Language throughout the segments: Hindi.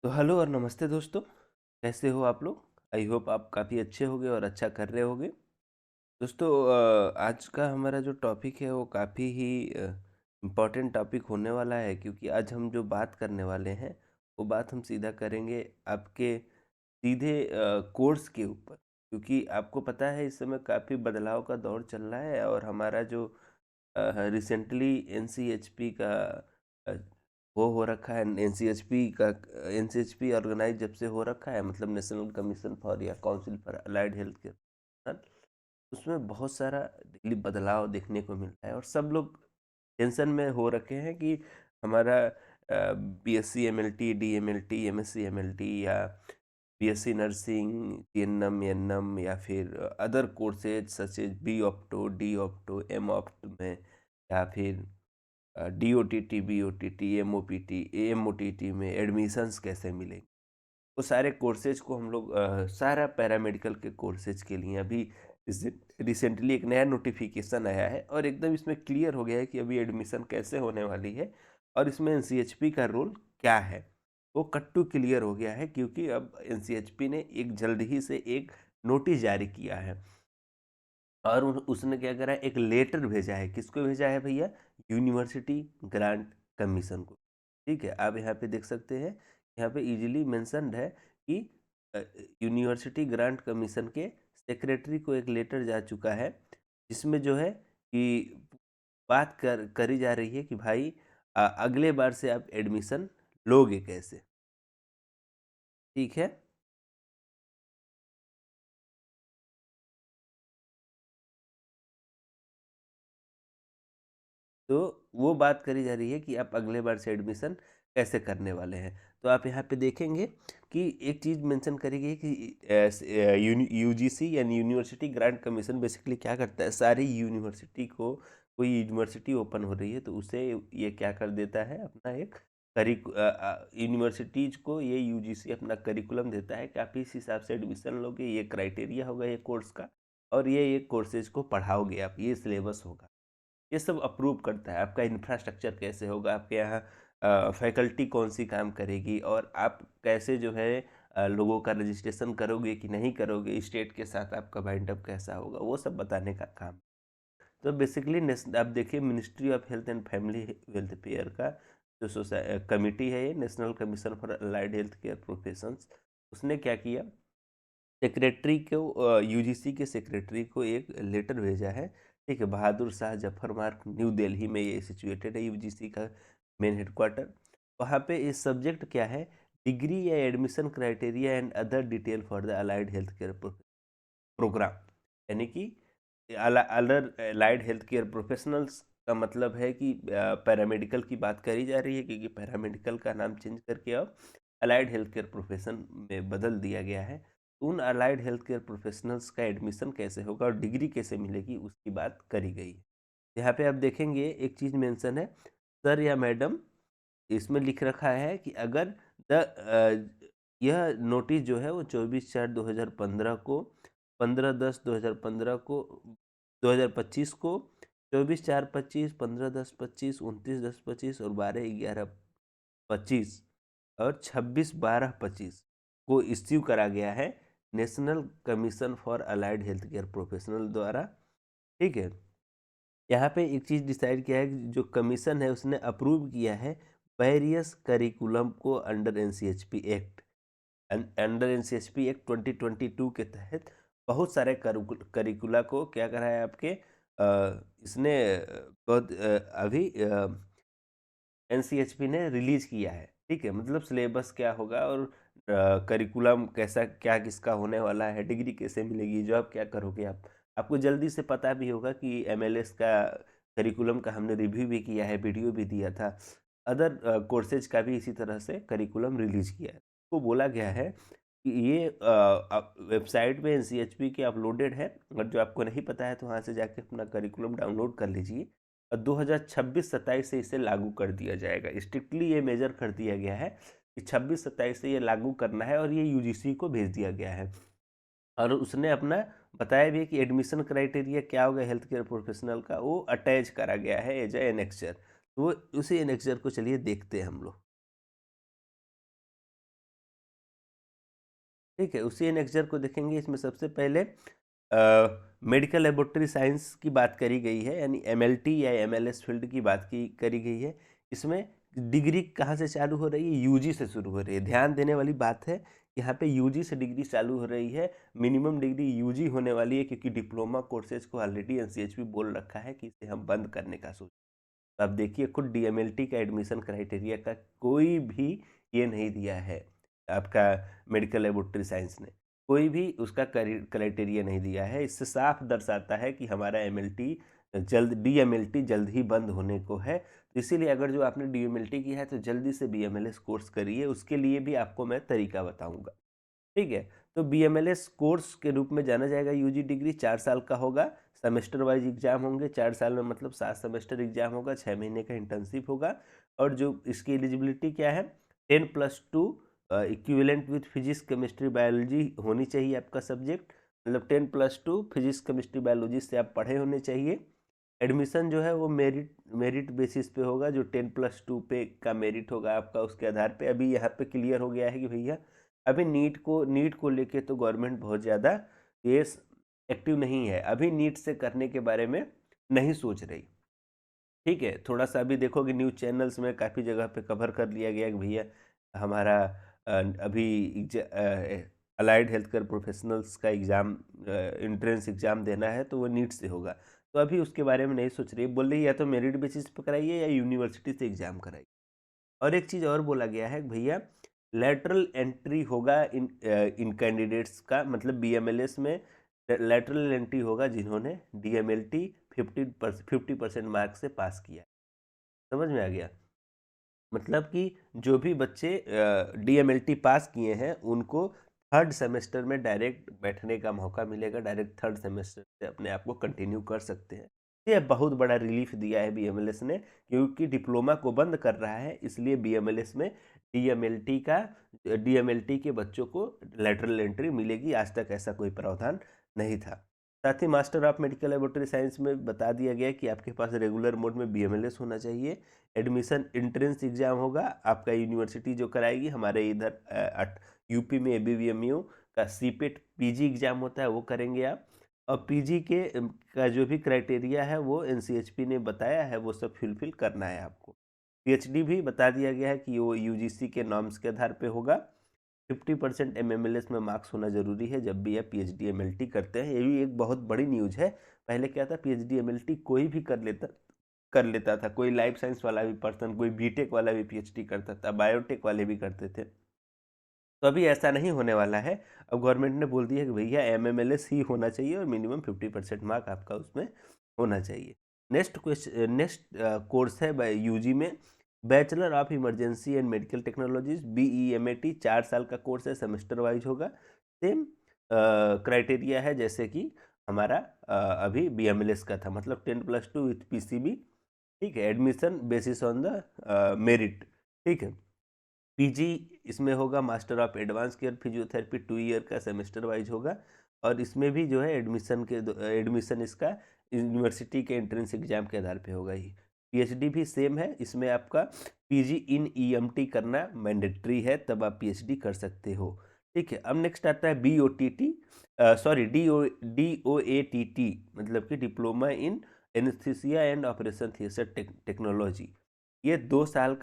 तो हेलो और नमस्ते दोस्तों। कैसे हो आप लोग? आई होप आप काफ़ी अच्छे होगे और अच्छा कर रहे होगे। दोस्तों, आज का हमारा जो टॉपिक है वो काफ़ी ही इम्पोर्टेंट टॉपिक होने वाला है, क्योंकि आज हम जो बात करने वाले हैं वो बात हम सीधा करेंगे आपके सीधे कोर्स के ऊपर। क्योंकि आपको पता है इस समय काफ़ी बदलाव का दौर चल रहा है, और हमारा जो रिसेंटली एनसीएचपी का अ, वो हो रखा है, एनसीएचपी ऑर्गेनाइज जब से हो रखा है, मतलब नेशनल कमीशन फॉर या council for allied health care, उसमें बहुत सारा डेली बदलाव देखने को मिलता है, और सब लोग टेंशन में हो रखे हैं कि हमारा BSc MLT, DMLT, MSc MLT, या बीएससी नर्सिंग, टीएनएम, एएनएम, या फिर other courses such as B opto, D opto, M opt में, या फिर डीओटीटी, बीओटीटी, एमओपीटी, एएमओटीटी में एडमिशन्स कैसे मिलेंगे। वो सारे कोर्सेज को हम लोग सारा पैरामेडिकल के कोर्सेज के लिए अभी रिसेंटली एक नया नोटिफिकेशन आया है, और एकदम इसमें क्लियर हो गया है कि अभी एडमिशन कैसे होने वाली है, और इसमें एनसीएचपी का रोल क्या है। वो कट टू क्लियर हो गया है, क्योंकि अब एनसीएचपी ने एक जल्द ही से एक नोटिस जारी किया है, और उसने क्या करा है, एक लेटर भेजा है। किसको भेजा है भैया? यूनिवर्सिटी ग्रांट कमीशन को। ठीक है, आप यहाँ पे देख सकते हैं, यहाँ पे इजीली मेंशन्ड है कि यूनिवर्सिटी ग्रांट कमीशन के सेक्रेटरी को एक लेटर जा चुका है, जिसमें जो है कि बात करी जा रही है कि भाई अगले बार से आप एडमिशन लोगे कैसे। ठीक है। तो वो बात करी जा रही है कि आप अगले बार से एडमिशन कैसे करने वाले हैं। तो आप यहाँ पे देखेंगे कि एक चीज़ मेंशन करी गई है कि यूजीसी यानी यूनिवर्सिटी ग्रांट कमीशन बेसिकली क्या करता है, सारी यूनिवर्सिटी को, कोई यूनिवर्सिटी ओपन हो रही है तो उसे ये क्या कर देता है, अपना एक यूनिवर्सिटीज को ये यूजीसी अपना करिकुलम देता है कि आप इस हिसाब से एडमिशन लोगे, ये क्राइटेरिया होगा ये कोर्स का, और ये कोर्सेज को पढ़ाओगे आप, ये सिलेबस होगा। ये सब अप्रूव करता है। आपका इंफ्रास्ट्रक्चर कैसे होगा, आपके यहाँ फैकल्टी कौन सी काम करेगी, और आप कैसे जो है लोगों का रजिस्ट्रेशन करोगे कि नहीं करोगे, स्टेट के साथ आपका बाइंड अप कैसा होगा, वो सब बताने का काम। तो बेसिकली आप देखिए, ministry of health and family welfare का जो कमिटी है, ये national commission for allied health care professions, उसने क्या किया, सेक्रेटरी को, यूजीसी के सेक्रेटरी को एक लेटर भेजा है। ठीक है, बहादुर शाह जफर मार्ग, न्यू दिल्ली में ये सिचुएटेड है यूजीसी का मेन हेडक्वार्टर। वहाँ पे इस सब्जेक्ट क्या है, डिग्री या admission criteria and other detail for the allied health care program. यानी कि other allied health care professionals का मतलब है कि पैरामेडिकल की बात करी जा रही है, क्योंकि पैरामेडिकल का नाम चेंज करके अब अलाइड हेल्थ केयर प्रोफेशन में बदल दिया गया है। उन अलाइड हेल्थ केयर प्रोफेशनल्स का एडमिशन कैसे होगा और डिग्री कैसे मिलेगी, उसकी बात करी गई है। यहाँ पे आप देखेंगे एक चीज़ मेंशन है, सर या मैडम, इसमें लिख रखा है कि अगर यह नोटिस जो है वो 24/4/2015 को, 15/10/2015 को, 2025 को, 24/4/25, 15/10/25, 29/10/25 और 12/11/25 और 26/12/25 को इश्यू करा गया है national commission for allied health care professional द्वारा। ठीक है, यहाँ पे एक चीज़ डिसाइड किया है कि जो कमीशन है उसने अप्रूव किया है वेरियस करिकुलम को अंडर एनसीएचपी एक्ट। अंडर एनसीएचपी एक्ट 2022 के तहत बहुत सारे करिकुला को क्या करा है आपके, इसने बहुत अभी एनसीएचपी ने रिलीज किया है। ठीक है, मतलब सिलेबस क्या होगा, और करिकुलम कैसा, क्या किसका होने वाला है, डिग्री कैसे मिलेगी, जॉब क्या करोगे आप। आपको जल्दी से पता भी होगा कि एमएलएस का करिकुलम का हमने रिव्यू भी किया है, वीडियो भी दिया था। अदर कोर्सेज का भी इसी तरह से करिकुलम रिलीज किया है। तो बोला गया है कि ये वेबसाइट पे एनसीएचपी के अपलोडेड है, और जो आपको नहीं पता है तो वहाँ से जाके अपना करिकुलम डाउनलोड कर लीजिए। और 2026-27 से इसे लागू कर दिया जाएगा। स्ट्रिक्टली ये मेजर कर दिया गया है कि 26-27 से ये लागू करना है, और ये यूजीसी को भेज दिया गया है। और उसने अपना बताया भी है कि एडमिशन क्राइटेरिया क्या होगा हेल्थ केयर प्रोफेशनल का, वो अटैच करा गया है एज ए एनेक्चर। तो उसी एनेक्चर को चलिए देखते हैं हम लोग। ठीक है, उसी एनेक्जर को देखेंगे। इसमें सबसे पहले मेडिकल लेबोरेटरी साइंस की बात करी गई है, यानी एमएलटी या एमएलएस फील्ड की बात करी गई है। इसमें डिग्री कहाँ से चालू हो रही है? यूजी से शुरू हो रही है। ध्यान देने वाली बात है, यहाँ पे यूजी से डिग्री चालू हो रही है। मिनिमम डिग्री यूजी होने वाली है, क्योंकि डिप्लोमा कोर्सेज को ऑलरेडी एनसीएचबी बोल रखा है कि इसे हम बंद करने का सोच। तो आप देखिए, खुद डीएमएलटी का एडमिशन क्राइटेरिया का कोई भी ये नहीं दिया है आपका मेडिकल लेबोरेटरी साइंस ने, कोई भी उसका क्राइटेरिया नहीं दिया है। इससे साफ दर्शाता है कि हमारा एमएलटी जल्द डीएमएलटी जल्द ही बंद होने को है। तो इसीलिए अगर जो आपने डीएमएलटी किया है तो जल्दी से बीएमएलएस कोर्स करिए। उसके लिए भी आपको मैं तरीका बताऊंगा। ठीक है, तो बीएमएलएस कोर्स के रूप में जाना जाएगा। यूजी डिग्री 4 साल का होगा, सेमेस्टर वाइज एग्जाम होंगे। 4 साल में मतलब 7 सेमेस्टर एग्जाम होगा, 6 महीने का इंटर्नशिप होगा। और जो इसकी एलिजिबिलिटी क्या है, 10+2 equivalent with physics chemistry biology होनी चाहिए आपका सब्जेक्ट। मतलब 10+2 फिजिक्स केमिस्ट्री बायोलॉजी से आप पढ़े होने चाहिए। एडमिशन जो है वो मेरिट बेसिस पे होगा। जो 10+2 पे का मेरिट होगा आपका, उसके आधार पे। अभी यहाँ पे क्लियर हो गया है कि भैया अभी नीट को लेके तो गवर्नमेंट बहुत ज़्यादा ये एक्टिव नहीं है। अभी नीट से करने के बारे में नहीं सोच रही। ठीक है, थोड़ा सा अभी देखोगे न्यूज़ चैनल्स में काफ़ी जगह पे कवर कर लिया गया कि भैया हमारा अभी अलाइड हेल्थ केयर प्रोफेशनल्स का एग्ज़ाम, एंट्रेंस एग्ज़ाम देना है तो वो नीट से होगा। तो अभी उसके बारे में नहीं सोच रही, बोल रही या तो मेरिट बेसिस पे कराइए या यूनिवर्सिटी से एग्ज़ाम कराइए। और एक चीज़ और बोला गया है भैया, लेटरल एंट्री होगा इन कैंडिडेट्स का। मतलब बीएमएलएस में लेटरल एंट्री होगा जिन्होंने डीएमएलटी 50% मार्क्स से पास किया। समझ में आ गया? मतलब कि जो भी बच्चे डीएमएलटी पास किए हैं उनको थर्ड सेमेस्टर में डायरेक्ट बैठने का मौका मिलेगा। डायरेक्ट थर्ड सेमेस्टर से अपने आप को कंटिन्यू कर सकते हैं। ये बहुत बड़ा रिलीफ दिया है बीएमएलएस ने, क्योंकि डिप्लोमा को बंद कर रहा है। इसलिए बीएमएलएस में डीएमएलटी के बच्चों को लेटरल एंट्री मिलेगी। आज तक ऐसा कोई प्रावधान नहीं था। साथ ही master of medical laboratory science में बता दिया गया कि आपके पास रेगुलर मोड में बीएमएलएस होना चाहिए। एडमिशन एंट्रेंस एग्जाम होगा आपका, यूनिवर्सिटी जो कराएगी। हमारे इधर यूपी में एबीवीएमयू का सीपेट पीजी एग्जाम होता है, वो करेंगे आप। और पीजी का जो भी क्राइटेरिया है वो एनसीएचपी ने बताया है, वो सब फुलफिल करना है आपको। पीएचडी भी बता दिया गया है कि वो यूजीसी के नॉर्म्स के आधार पे होगा। 50% एमएमएलएस में मार्क्स होना जरूरी है जब भी आप पीएचडी एमएलटी करते हैं। ये भी एक बहुत बड़ी न्यूज़ है। पहले क्या था, पीएचडी एमएलटी कोई भी कर लेता था। कोई लाइफ साइंस वाला भी पर्सन, कोई बीटेक वाला भी पीएचडी करता था, बायोटेक वाले भी करते थे। तो अभी ऐसा नहीं होने वाला है। अब गवर्नमेंट ने बोल दिया कि भैया एमएमएलएस ही होना चाहिए और मिनिमम 50% मार्क आपका उसमें होना चाहिए। नेक्स्ट कोर्स है यूजी में bachelor of emergency and medical technologies, BEMAT. 4 साल का कोर्स है, सेमेस्टर वाइज होगा। सेम क्राइटेरिया है जैसे कि हमारा अभी बीएमएलएस का था, मतलब 10+2 विथ पीसीबी। ठीक है, admission basis on the merit. ठीक है, पीजी इसमें होगा master of advance care physiotherapy, 2 year का सेमेस्टर वाइज होगा। और इसमें भी जो है एडमिशन इसका यूनिवर्सिटी के एंट्रेंस एग्जाम के आधार पे होगा ही। पीएचडी भी सेम है, इसमें आपका पीजी इन ईएमटी करना मैंडेटरी है, तब आप पीएचडी कर सकते हो। ठीक है, अब नेक्स्ट आता है बीओटीटी, सॉरी डीओएटीटी, मतलब कि diploma in anaesthesia and operation theatre technology. ये 2 साल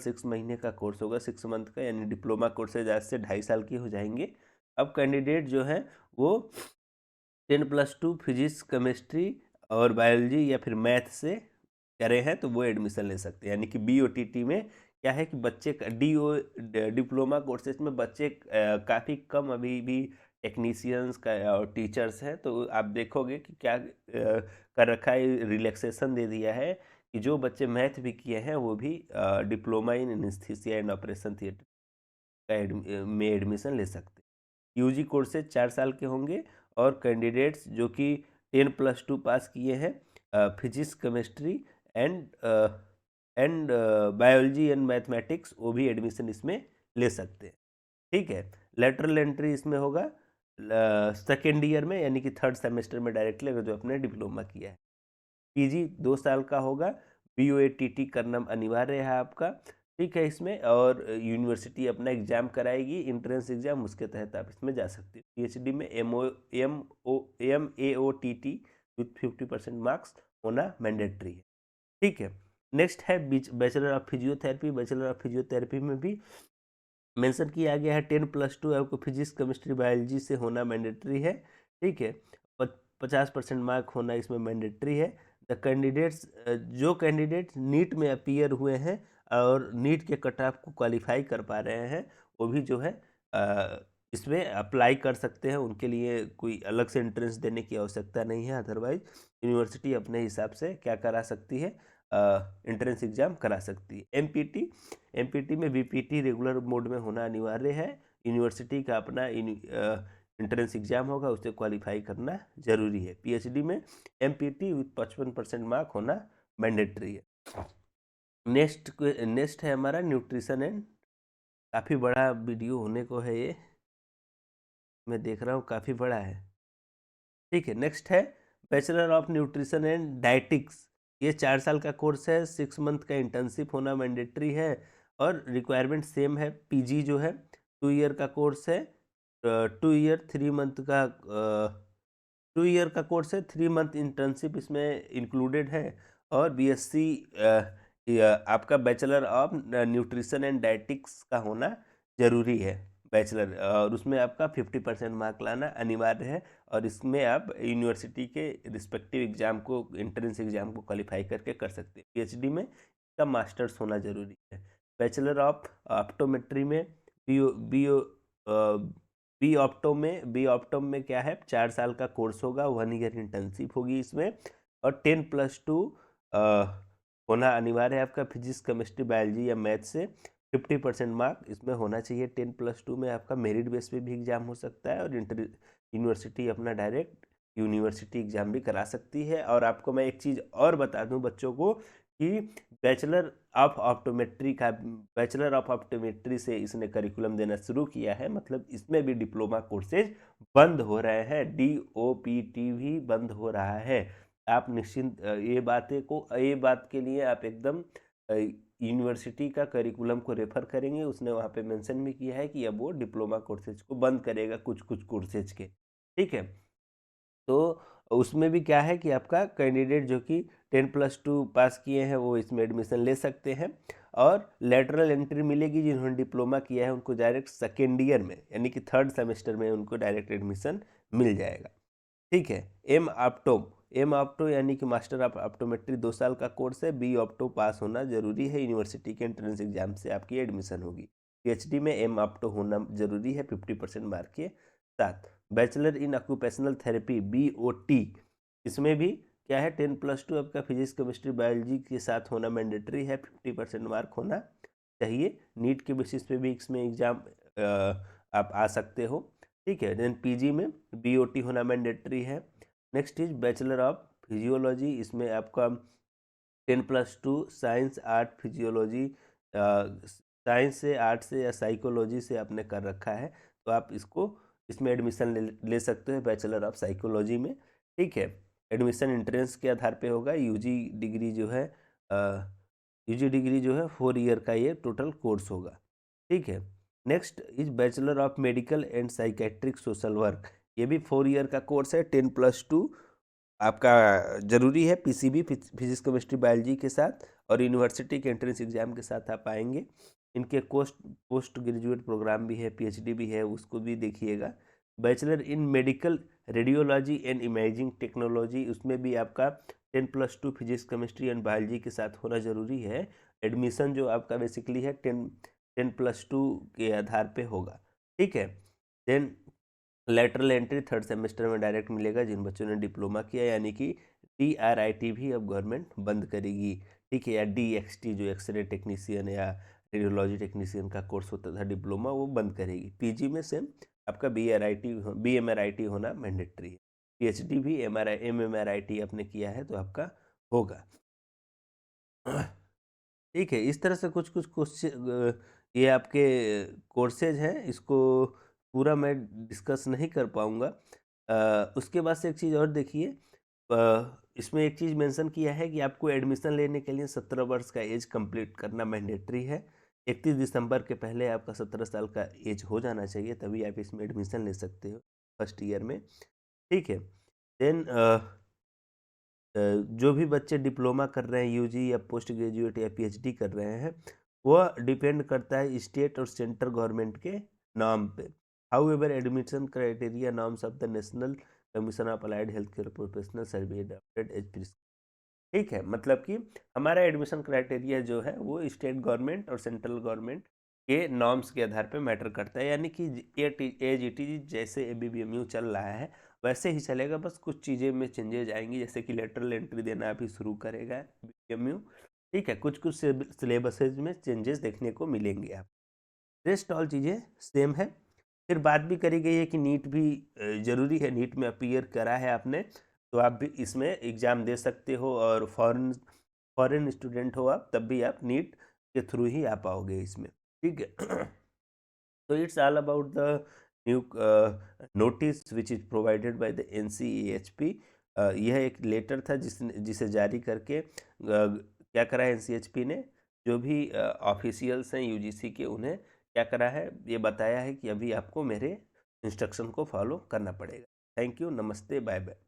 6 महीने का कोर्स होगा, 6 मंथ का। यानी डिप्लोमा कोर्सेज आज से 2.5 साल के हो जाएंगे। अब कैंडिडेट जो है वो 10+2 फिजिक्स केमिस्ट्री और बायोलॉजी या फिर मैथ से करे हैं तो वो एडमिशन ले सकते हैं। यानी कि बीओटीटी में क्या है कि बच्चे डिप्लोमा कोर्सेज में बच्चे काफ़ी कम अभी भी टेक्नीशियंस का और टीचर्स हैं। तो आप देखोगे कि क्या कर रखा है, रिलैक्सेशन दे दिया है कि जो बच्चे मैथ भी किए हैं वो भी diploma in anaesthesia and operation theatre का में एडमिशन ले सकते हैं। यूजी कोर्सेज 4 साल के होंगे और कैंडिडेट्स जो कि 10+2 पास किए हैं, physics chemistry and biology and mathematics, वो भी एडमिशन इसमें ले सकते हैं। ठीक है, लेटरल एंट्री इसमें होगा सेकेंड ईयर में, यानी कि थर्ड सेमेस्टर में डायरेक्टली, अगर जो अपने डिप्लोमा किया है। पीजी 2 साल का होगा, बीओएटीटी करना अनिवार्य है आपका। ठीक है इसमें, और यूनिवर्सिटी अपना एग्ज़ाम कराएगी, एंट्रेंस एग्ज़ाम, उसके तहत आप इसमें जा सकते हो। पीएचडी में MAOTT विथ 50% मार्क्स होना मैंडेटरी है। ठीक है, नेक्स्ट है bachelor of physiotherapy. Bachelor of physiotherapy में भी मेंशन किया गया है 10+2 आपको फिजिक्स केमिस्ट्री बायोलॉजी से होना मैंडेटरी है। ठीक है, 50% मार्क होना इसमें मैंडेटरी है। द कैंडिडेट्स, जो कैंडिडेट नीट में अपीयर हुए हैं और नीट के कट ऑफ को क्वालिफाई कर पा रहे हैं, वो भी जो है इसमें अप्लाई कर सकते हैं। उनके लिए कोई अलग से एंट्रेंस देने की आवश्यकता नहीं है। अदरवाइज यूनिवर्सिटी अपने हिसाब से क्या करा सकती है, एंट्रेंस एग्जाम करा सकती है। एमपीटी में बीपीटी रेगुलर मोड में होना अनिवार्य है। यूनिवर्सिटी का अपना एंट्रेंस एग्जाम होगा, उसे क्वालिफाई करना जरूरी है। पीएचडी में एमपीटी विथ 55% मार्क होना मैंडेटरी है। नेक्स्ट है हमारा न्यूट्रिशन एंड, काफ़ी बड़ा वीडियो होने को है ये, मैं देख रहा हूँ काफ़ी बड़ा है। ठीक है, नेक्स्ट है bachelor of nutrition and dietetics. ये 4 साल का कोर्स है, 6 मंथ का इंटर्नशिप होना मैंडेटरी है, और रिक्वायरमेंट सेम है। पीजी जो है 2 ईयर का कोर्स है, 2 ईयर 3 मंथ का 2 ईयर का कोर्स है, 3 मंथ इंटर्नशिप इसमें इंक्लूडेड है। और बीएससी आपका bachelor of nutrition and dietetics का होना जरूरी है बैचलर, और उसमें आपका 50% मार्क लाना अनिवार्य है। और इसमें आप यूनिवर्सिटी के रिस्पेक्टिव एग्जाम को, एंट्रेंस एग्जाम को क्वालिफाई करके कर सकते हैं। पीएचडी में इसका मास्टर्स होना जरूरी है। बैचलर ऑफ ऑप्टोमेट्री में बीओ बीओ बी ऑप्टोम में क्या है, 4 साल का कोर्स होगा, 1 ईयर इंटर्नशिप होगी इसमें, और 10+2 होना अनिवार्य है आपका। फिजिक्स केमिस्ट्री बायोलॉजी या मैथ से 50% मार्क इसमें होना चाहिए। 10+2 में आपका मेरिट बेस पे भी एग्जाम हो सकता है, और यूनिवर्सिटी अपना डायरेक्ट यूनिवर्सिटी एग्जाम भी करा सकती है। और आपको मैं एक चीज़ और बता दूं बच्चों को कि बैचलर ऑफ ऑप्टोमेट्री से इसने करिकुलम देना शुरू किया है, मतलब इसमें भी डिप्लोमा कोर्सेज बंद हो रहे हैं, DOPT भी बंद हो रहा है। आप निश्चिंत, ये बात के लिए आप एकदम यूनिवर्सिटी का करिकुलम को रेफर करेंगे, उसने वहाँ पे मेंशन भी किया है कि अब वो डिप्लोमा कोर्सेज को बंद करेगा, कुछ कुछ कोर्सेज के। ठीक है, तो उसमें भी क्या है कि आपका कैंडिडेट जो कि 10+2 पास किए हैं वो इसमें एडमिशन ले सकते हैं, और लेटरल एंट्री मिलेगी। जिन्होंने डिप्लोमा किया है उनको डायरेक्ट सेकेंड ईयर में, यानी कि 3rd सेमेस्टर में उनको डायरेक्ट एडमिशन मिल जाएगा। ठीक है, एम ऑप्टो यानी कि मास्टर ऑफ ऑप्टोमेट्री 2 साल का कोर्स है। बी ऑप्टो पास होना जरूरी है, यूनिवर्सिटी के एंट्रेंस एग्जाम से आपकी एडमिशन होगी। पीएचडी में एम ऑप्टो होना जरूरी है 50% मार्क के साथ। Bachelor in occupational therapy BOT, इसमें भी क्या है, 10+2 आपका फिजिक्स केमिस्ट्री बायोलॉजी के साथ होना मैंडेटरी है, 50% मार्क होना चाहिए। नीट के बेसिस पे भी इसमें एग्जाम आप आ सकते हो। ठीक है, देन पीजी में BOT होना मैंडेटरी है। Next is bachelor of physiology, इसमें आपका 10+2 साइंस आर्ट फिजियोलॉजी, साइंस से, आर्ट से या साइकोलॉजी से आपने कर रखा है तो आप इसमें एडमिशन ले सकते हो बैचलर ऑफ साइकोलॉजी में। ठीक है, एडमिशन एंट्रेंस के आधार पे होगा। यूजी डिग्री जो है 4 ईयर का ये टोटल कोर्स होगा। ठीक है, next is bachelor of medical and psychiatric social work, ये भी 4 ईयर का कोर्स है। 10+2 आपका जरूरी है, PCB फिजिक्स केमिस्ट्री बायोलॉजी के साथ, और यूनिवर्सिटी के एंट्रेंस एग्जाम के साथ आप आएंगे। इनके पोस्ट ग्रेजुएट प्रोग्राम भी है, PhD भी है, उसको भी देखिएगा। Bachelor in medical radiology and imaging technology, उसमें भी आपका 10+2 फिजिक्स केमिस्ट्री एंड बायोलॉजी के साथ होना जरूरी है। एडमिशन जो आपका बेसिकली है 10+2 के आधार पे होगा। ठीक है, then lateral entry 3rd semester में डायरेक्ट मिलेगा जिन बच्चों ने डिप्लोमा किया, यानी कि DRIT भी अब गवर्नमेंट बंद करेगी। ठीक है, या DXT जो एक्सरे टेक्नीशियन या रेडियोलॉजी टेक्नीशियन का कोर्स होता था डिप्लोमा, वो बंद करेगी। पीजी में सेम आपका BMRIT होना मैंडेटरी है। PhD भी MMRIT आपने किया है तो आपका होगा। ठीक है, इस तरह से कुछ कुछ क्वेश्चन, ये आपके कोर्सेज हैं, इसको पूरा मैं डिस्कस नहीं कर पाऊँगा। उसके बाद से एक चीज़ और देखिए, इसमें एक चीज़ मेंशन किया है कि आपको एडमिशन लेने के लिए 17 वर्ष का एज कंप्लीट करना मैंडेटरी है। 31 दिसंबर के पहले आपका 17 साल का एज हो जाना चाहिए, तभी आप इसमें एडमिशन ले सकते हो फर्स्ट ईयर में। ठीक है। देन जो भी बच्चे डिप्लोमा कर रहे हैं, यूजी या पोस्ट ग्रेजुएट या पीएचडी कर रहे हैं, वह डिपेंड करता है स्टेट और सेंट्रल गवर्नमेंट के नाम पे। However admission criteria norms of the national commission of allied health care professional shall be adopted as prescribed. ठीक है, मतलब कि हमारा एडमिशन क्राइटेरिया जो है वो स्टेट गवर्नमेंट और सेंट्रल गवर्नमेंट के नॉर्म्स के आधार पे मैटर करता है। यानी कि एजीटी जैसे एबीबीएमयू चल रहा है वैसे ही चलेगा, बस कुछ चीज़ें में चेंजेज आएंगी, जैसे कि लेटरल एंट्री देना अभी शुरू करेगा बीएमयू। ठीक है, कुछ कुछ सिलेबसेज में चेंजेस देखने को मिलेंगे आप, रेस्ट ऑल चीज़ें सेम है। फिर बात भी करी गई है कि नीट भी ज़रूरी है, नीट में अपीयर करा है आपने तो आप भी इसमें एग्ज़ाम दे सकते हो, और फॉरेन स्टूडेंट हो आप तब भी आप नीट के थ्रू ही आ पाओगे इसमें। ठीक है। तो it's all about the new notice which is provided by the NCEHP। यह एक लेटर था जिसे जारी करके क्या करा है NCHP ने, जो भी ऑफिशियल्स हैं यूजीसी के, उन्हें क्या करा है, ये बताया है कि अभी आपको मेरे इंस्ट्रक्शन को फॉलो करना पड़ेगा। थैंक यू, नमस्ते, बाय बाय।